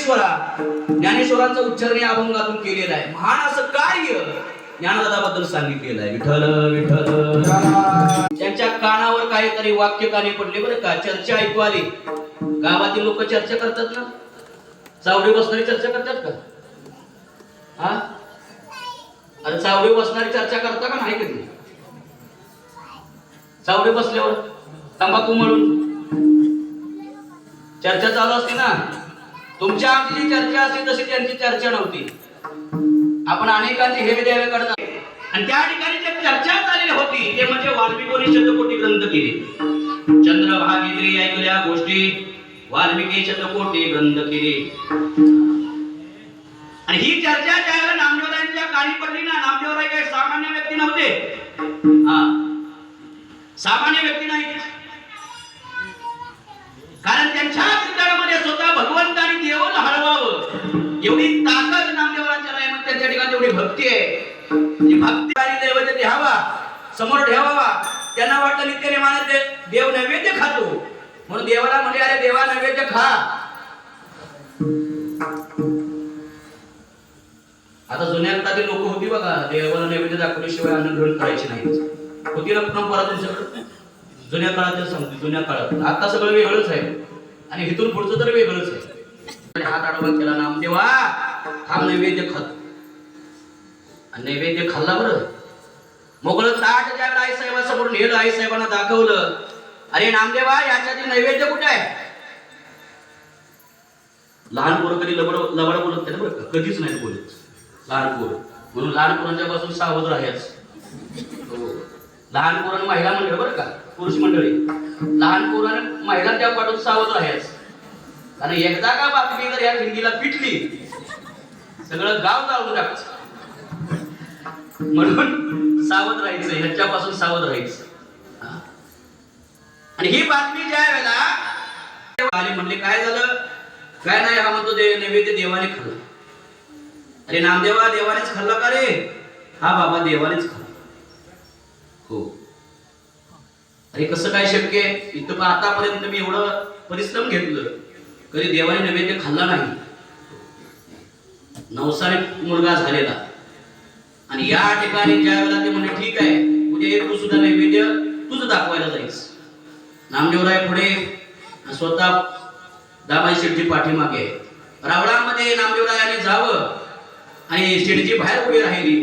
ज्ञानेश्वरा ज्ञानेश्वरांचा उच्चारण या अभंगातून केलेला आहे. महान असं कार्य ज्ञानदादाबद्दल सांगितलेलं आहे. विठ्ठल विठ्ठल. त्यांच्या कानावर काहीतरी वाक्य कानी पडले बरं का, चर्चा ऐकू आली. गावातील लोक चर्चा करतात ना, चावडी बसणारी चर्चा करतात का? हा, अरे चावडी बसणारी चर्चा करता का नाही कधी? चावडी बसल्यावर तंबाखू म्हणून चर्चा चालू असते ना. तुमच्या आमची चर्चा असते तशी त्यांची चर्चा नव्हती. आपण अनेकांचे हेवे देवे करतात आणि त्या ठिकाणी जे चर्चा झालेली होती ते म्हणजे वाल्मिकोनी शतकोटी ग्रंथ केले. चंद्रभागेत्री ऐकल्या गोष्टी वाल्मिकी शतकोटी ग्रंथ केले. आणि ही चर्चा ज्यावेळेला नामदेवरायांच्या कानी पडली ना, नामदेवराय काही सामान्य व्यक्ती नव्हते. हा, सामान्य व्यक्ती नाही, कारण त्यांच्या चिंतनामध्ये स्वतः भगवंताने देवाला हलवावं एवढी ताकद नामदेवरांच्या नाही. मग त्यांच्या ठिकाणी एवढी भक्ती आहे. ती भक्ती आणि दैवत द्यावा समोर ठेवावा. त्यांना वाटतं नित्य मानत देव नैवेद्य खातो म्हणून देवाला म्हणजे अरे देवा नैवेद्य खा. आता जुन्या काळातील लोक होती बघा, देवाला नैवेद्य दाखवल्याशिवाय अन्न ग्रहण करायचे नाही होती ना परंपरा तुमच्याकडे. जुन्या काळात सांगतो, जुन्या काळात. आता सगळं वेगळंच आहे आणि इथून पुढचं तर वेगळंच आहे. हात आडवा केला, नामदेवा हा नैवेद्य खात. आणि नैवेद्य खाल्ला बरं. मोकळं ताट ज्यावेळेला आई साहेबांसमोर नेलं, आई साहेबांना दाखवलं, अरे नामदेवा याच्यातील नैवेद्य कुठे आहे? लहान पोरं कधी लबड बोलत नाही बरं का, कधीच नाही बोलत लहान पोरं. म्हणून लहान पोरांच्या पासून सावध राहायचं. लहान पोरांना महिला मंडळ बरं का, पुरुष मंडळी, लहान पोरांना महिलांच्या पाठून सावध राहायचं. कारण एकदा का बातमी जर या हिंदीला पिटली सगळं गाव जाळून टाकायचं. म्हणून सावध राहायचं, ह्याच्यापासून सावध राहायचं. आणि ही बातमी ज्या वेळेला आली म्हणले काय झालं, काय नाही, हा म्हणतो नैवेद्य देवाने खाल्ला. अरे नामदेवा देवानेच खाल्ला का रे? हा बाबा देवानेच खाल्ला. हो. अरे कसं काय शक्य आहे? इथं पण आतापर्यंत मी एवढं परिश्रम घेतलं कधी देवाने नैवेद्य खाल्ला नाही. 9 साली मुलगा झालेला आणि या ठिकाणी ज्या वेळेला ते म्हणले ठीक आहे उद्या तू सुद्धा नैवेद्य तुझं दाखवायला जाईस. नामदेवराय पुढे, स्वतः दामाई शेठजी पाठीमागे. रावळामध्ये नामदेवरायाने जावं आणि शेठजी बाहेर उभी राहिली.